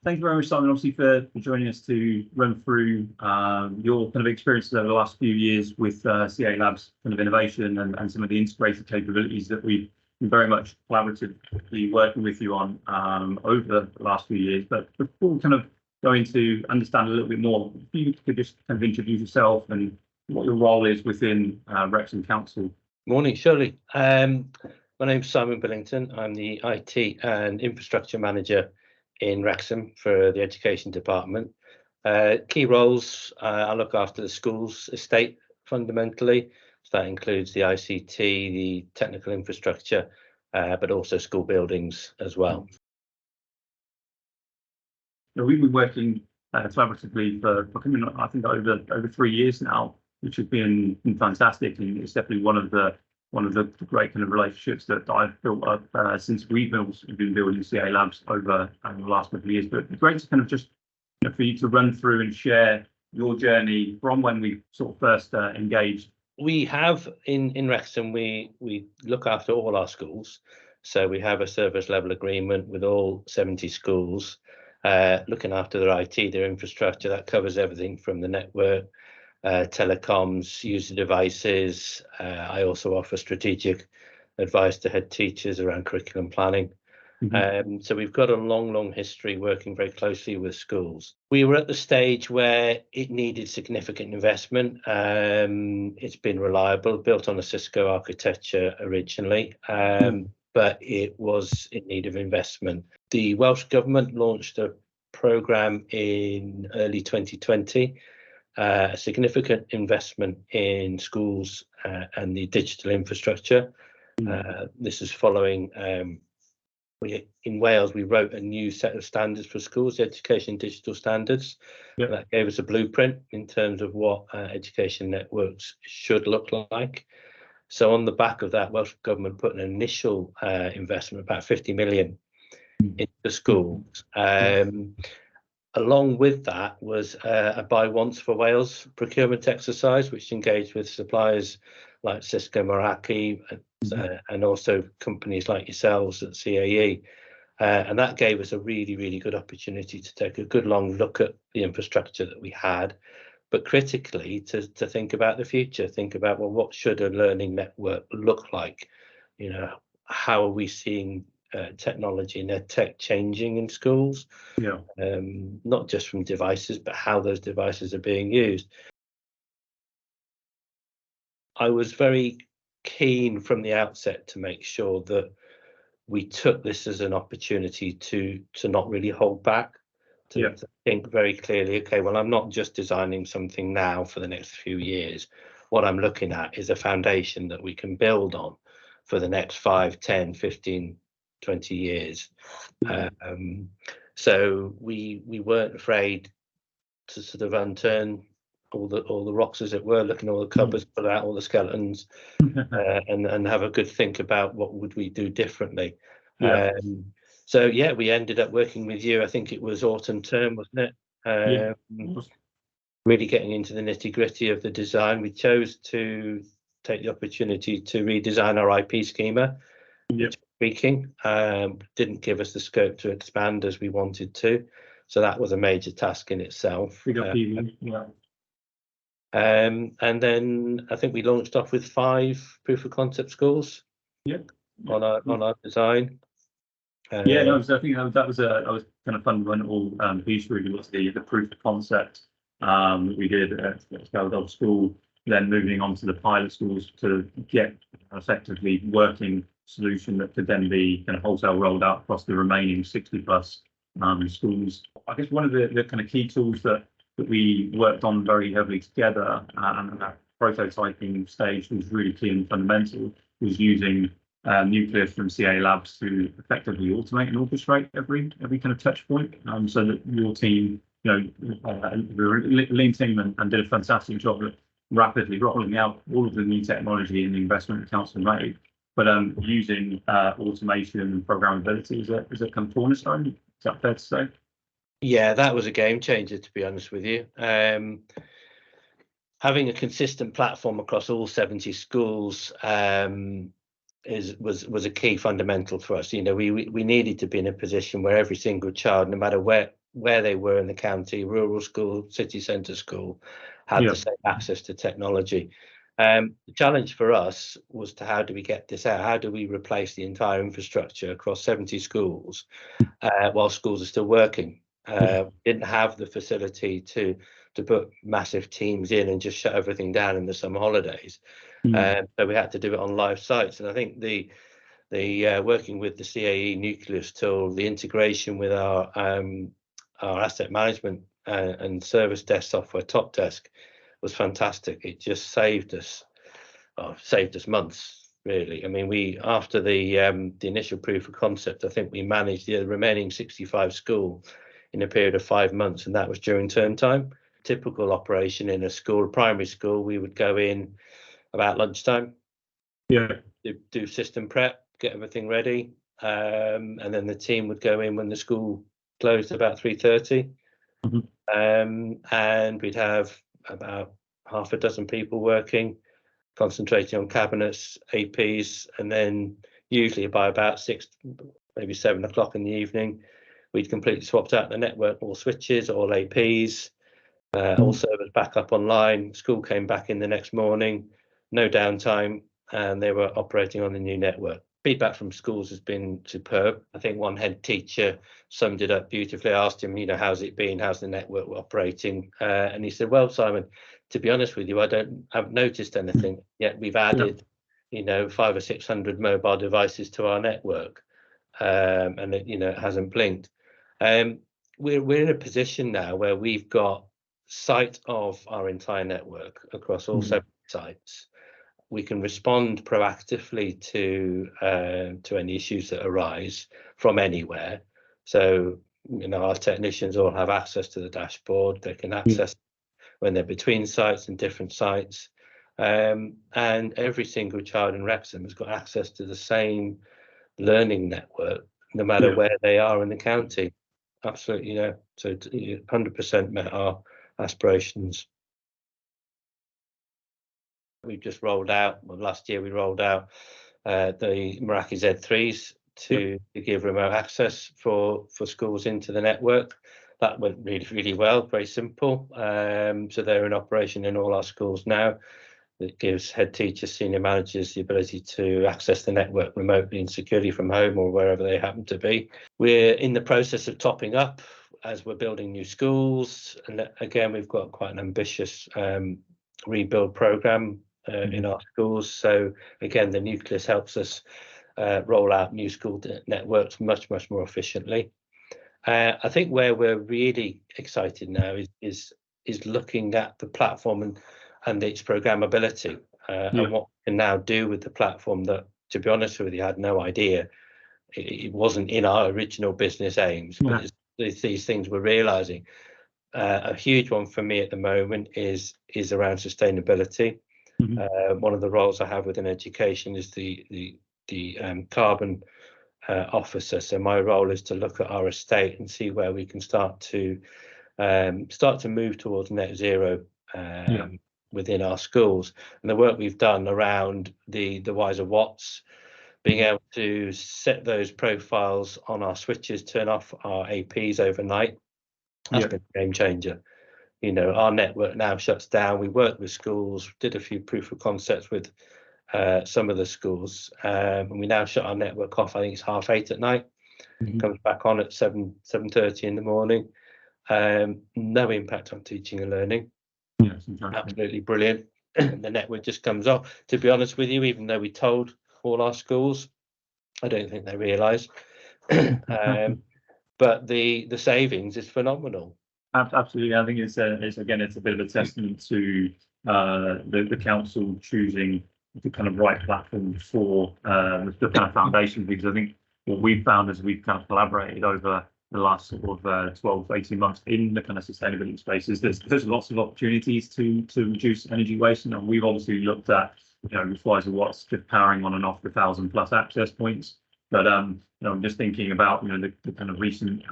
Thank you very much, Simon, obviously for joining us to run through your kind of experiences over the last few years with CA Labs kind of innovation and some of the integrated capabilities that we've been very much collaboratively working with you on over the last few years. But before we kind of going to understand a little bit more, if you could just kind of introduce yourself and what your role is within Wrexham Council. Morning, Shirley. My name's Simon Billington. I'm the IT and Infrastructure Manager in Wrexham for the Education Department. Key roles, I look after the schools estate fundamentally. So that includes the ICT, the technical infrastructure, but also school buildings as well. We've been working collaboratively for I think over 3 years now, which has been fantastic, and it's definitely one of the great kind of relationships that I've built up since we've been building CA Labs over the last couple of years. But it's great to kind of just for you to run through and share your journey from when we sort of first engaged. We have in Wrexham, we look after all our schools, so we have a service level agreement with all 70 schools, looking after their IT, their infrastructure. That covers everything from the network, telecoms, user devices. I also offer strategic advice to head teachers around curriculum planning. So we've got a long history working very closely with schools. We were at the stage where it needed significant investment. It's been reliable, built on a Cisco architecture originally, but it was in need of investment. The Welsh Government launched a programme in early 2020, a significant investment in schools and the digital infrastructure. This is following in Wales, we wrote a new set of standards for schools, education digital standards. That gave us a blueprint in terms of what education networks should look like. So on the back of that, Welsh Government put an initial investment, about 50 million, into schools. Along with that was a Buy Once for Wales procurement exercise, which engaged with suppliers like Cisco, Meraki, and also companies like yourselves at CAE. And that gave us a really good opportunity to take a good long look at the infrastructure that we had, but critically to think about the future, think about, well, what should a learning network look like? You know, how are we seeing technology and ed tech changing in schools? Not just from devices, but how those devices are being used. I was very keen from the outset to make sure that we took this as an opportunity to not really hold back, to think very clearly, okay, well, I'm not just designing something now for the next few years. What I'm looking at is a foundation that we can build on for the next 5, 10, 15, 20 years. So we weren't afraid to sort of unturn all the rocks, as it were, looking at all the cupboards, pull out all the skeletons, and have a good think about what would we do differently. So we ended up working with you. I think it was autumn term, wasn't it? Really getting into the nitty gritty of the design. We chose to take the opportunity to redesign our IP schema. Speaking, didn't give us the scope to expand as we wanted to, so that was a major task in itself. And then I think we launched off with 5 proof of concept schools on our design. I think that was kind of fundamental piece really, was the proof of concept we did at Skeldolf School, then moving on to the pilot schools to get effectively working solution that could then be kind of wholesale rolled out across the remaining 60 plus schools. I guess one of the kind of key tools that we worked on very heavily together and that prototyping stage was really key and fundamental, was using nucleus from CA Labs to effectively automate and orchestrate every kind of touch point, so that your team, the lean team, and did a fantastic job at rapidly rolling out all of the new technology and the investment the council made. But using automation and programmability is a kind of cornerstone. Is that fair to say? Yeah, that was a game changer, to be honest with you. Having a consistent platform across all 70 schools was a key fundamental for us. You know, we needed to be in a position where every single child, no matter where where they were in the county, rural school, city centre school, had the same access to technology. The challenge for us was to how do we get this out? How do we replace the entire infrastructure across 70 schools while schools are still working? Didn't have the facility to put massive teams in and just shut everything down in the summer holidays. So we had to do it on live sites. And I think the working with the CAE nucleus tool, the integration with our asset management and service desk software, Top Desk, was fantastic. It just saved us months, really. I mean, we after the initial proof of concept, I think we managed the remaining 65 school in a period of 5 months, and that was during term time. Typical operation in a school, primary school, we would go in about lunchtime, do system prep, get everything ready, and then the team would go in when the school closed about 3:30, and we'd have about half a dozen people working, concentrating on cabinets, APs, and then usually by about 6, maybe 7 o'clock in the evening, we'd completely swapped out the network, all switches, all APs, all servers back up online. School came back in the next morning, no downtime, and they were operating on the new network. Feedback from schools has been superb. I think one head teacher summed it up beautifully. I asked him, how's it been? How's the network operating? And he said, well, Simon, to be honest with you, I haven't noticed anything yet. We've added, 500 or 600 mobile devices to our network, and it hasn't blinked. We're in a position now where we've got sight of our entire network across all 7 sites. We can respond proactively to any issues that arise from anywhere. So, our technicians all have access to the dashboard. They can access when they're between sites and different sites. And every single child in Wrexham has got access to the same learning network, no matter where they are in the county. Absolutely, So 100% met our aspirations. We've just rolled out, last year we rolled out the Meraki Z3s to give remote access for schools into the network. That went really, really well, very simple. So they're in operation in all our schools now. It gives head teachers, senior managers the ability to access the network remotely and securely from home or wherever they happen to be. We're in the process of topping up as we're building new schools. And again, we've got quite an ambitious rebuild programme in our schools. So again, the nucleus helps us roll out new school networks much more efficiently. I think where we're really excited now is looking at the platform and its programmability and what we can now do with the platform that, to be honest with you, I had no idea. It wasn't in our original business aims, but these things we're realizing. A huge one for me at the moment is around sustainability. One of the roles I have within education is the carbon officer. So my role is to look at our estate and see where we can start to move towards net zero within our schools. And the work we've done around the wiser watts, being able to set those profiles on our switches, turn off our APs overnight, that's been a game changer. Our network now shuts down. We worked with schools, did a few proof of concepts with some of the schools, and we now shut our network off. I think it's 8:30 at night. Comes back on at 7:30 in the morning. No impact on teaching and learning. Absolutely brilliant. The network just comes off. To be honest with you, even though we told all our schools, I don't think they realise. But the savings is phenomenal. Absolutely, I think it's a bit of a testament to the council choosing the kind of right platform for the kind of foundation, because I think what we've found as we've kind of collaborated over the last sort of 12 to 18 months in the kind of sustainability space is there's lots of opportunities to reduce energy waste, and we've obviously looked at wiser watts just powering on and off the 1,000+ access points. But I'm just thinking about the kind of recent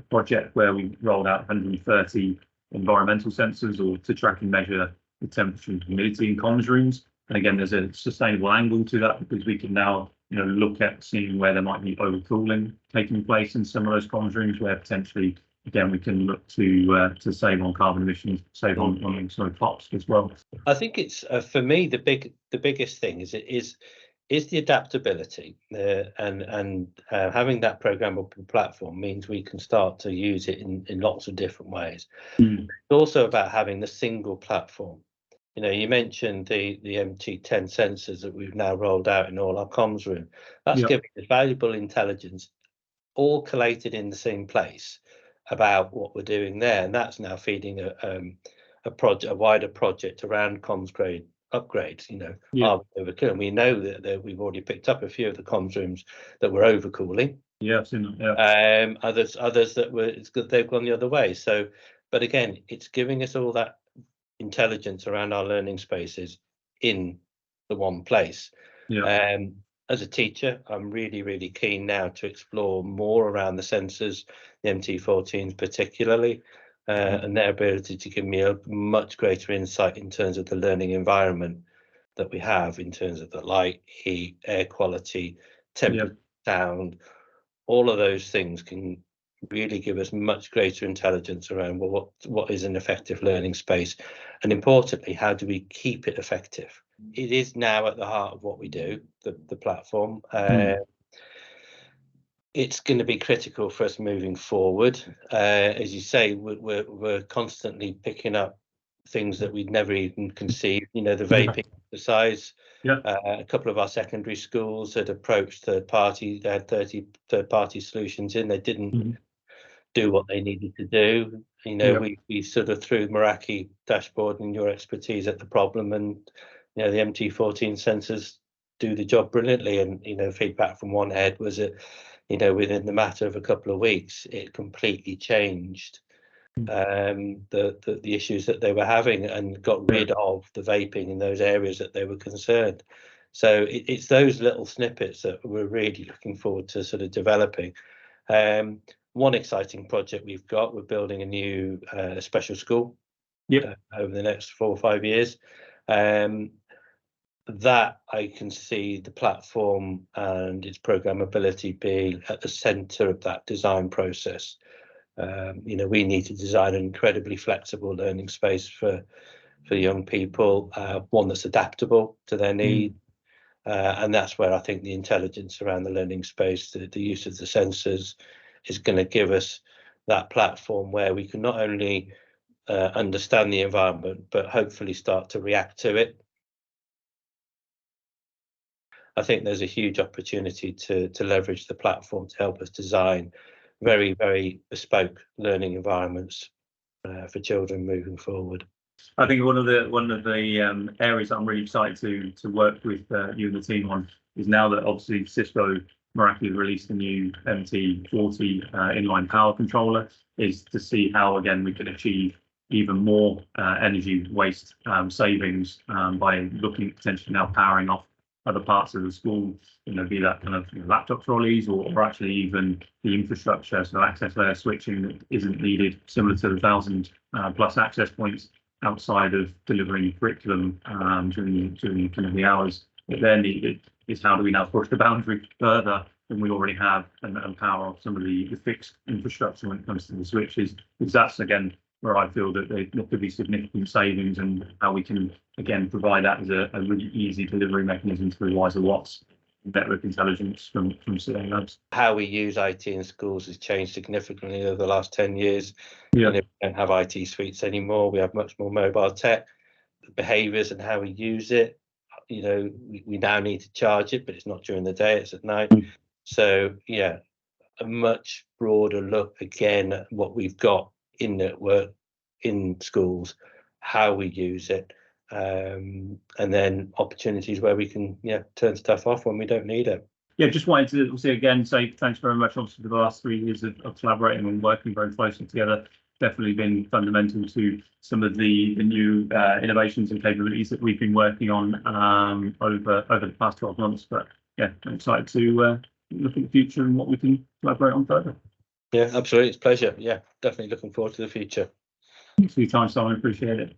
project where we rolled out 130 environmental sensors or to track and measure the temperature and humidity in comms rooms. And again, there's a sustainable angle to that because we can now look at seeing where there might be overcooling taking place in some of those comms rooms where potentially again, we can look to save on carbon emissions, save on POPs as well. I think it's for me the biggest thing is the adaptability, and having that programmable platform means we can start to use it in lots of different ways. It's also about having the single platform. You know, you mentioned the MT10 sensors that we've now rolled out in all our comms room. That's giving us valuable intelligence, all collated in the same place, about what we're doing there, and that's now feeding a wider project around comms grade upgrades. You know, are we overcooling? We know that we've already picked up a few of the comms rooms that were overcooling. Yeah, I've seen that. Others that were, it's good they've gone the other way. So, but again, it's giving us all that intelligence around our learning spaces in the one place. As a teacher, I'm really keen now to explore more around the sensors, the MT14s particularly, and their ability to give me a much greater insight in terms of the learning environment that we have, in terms of the light, heat, air quality, temperature, sound. All of those things can really give us much greater intelligence around what is an effective learning space, and importantly, how do we keep it effective? It is now at the heart of what we do, the platform. It's going to be critical for us moving forward. As you say, we're constantly picking up things that we'd never even conceived. You know, the vaping exercise. A couple of our secondary schools had approached third party. They had 30 third-party solutions in. They didn't do what they needed to do. You know, we sort of threw Meraki dashboard and your expertise at the problem, and you know, the MT14 sensors do the job brilliantly. And you know, feedback from one head was that, you know, within the matter of a couple of weeks, it completely changed the issues that they were having, and got rid of the vaping in those areas that they were concerned. So it's those little snippets that we're really looking forward to sort of developing. One exciting project we're building a new special school over the next 4 or 5 years. That I can see the platform and its programmability being at the centre of that design process. You know, we need to design an incredibly flexible learning space for young people, one that's adaptable to their needs. And that's where I think the intelligence around the learning space, the use of the sensors, is going to give us that platform where we can not only understand the environment, but hopefully start to react to it. I think there's a huge opportunity to leverage the platform to help us design very bespoke learning environments for children moving forward. I think one of the areas I'm really excited to work with you and the team on is, now that obviously Cisco Meraki released a new MT40 inline power controller, is to see how again we can achieve even more energy waste savings by looking at potentially now powering off other parts of the school, you know, be that kind of laptop trolleys or actually even the infrastructure, so access layer switching that isn't needed, similar to the 1,000 plus access points outside of delivering curriculum during kind of the hours that they're needed. Is how do we now push the boundary further than we already have and power off some of the fixed infrastructure when it comes to the switches? Because that's again where I feel that there could be significant savings, and how we can again provide that as a really easy delivery mechanism through wiser watts network intelligence from CA Labs. How we use IT in schools has changed significantly over the last 10 years. And we don't have IT suites anymore. We have much more mobile tech. The behaviours and how we use it, you know, we now need to charge it, but it's not during the day, it's at night. So yeah, a much broader look again at what we've got in network in schools, how we use it, and then opportunities where we can turn stuff off when we don't need it. Just wanted to say again, say thanks very much obviously for the last 3 years of collaborating and working very closely together. Definitely been fundamental to some of the new innovations and capabilities that we've been working on over the past 12 months. But yeah, I'm excited to look at the future and what we can collaborate on further. Yeah, absolutely. It's a pleasure. Yeah, definitely looking forward to the future. Thanks for your time, Simon. Appreciate it.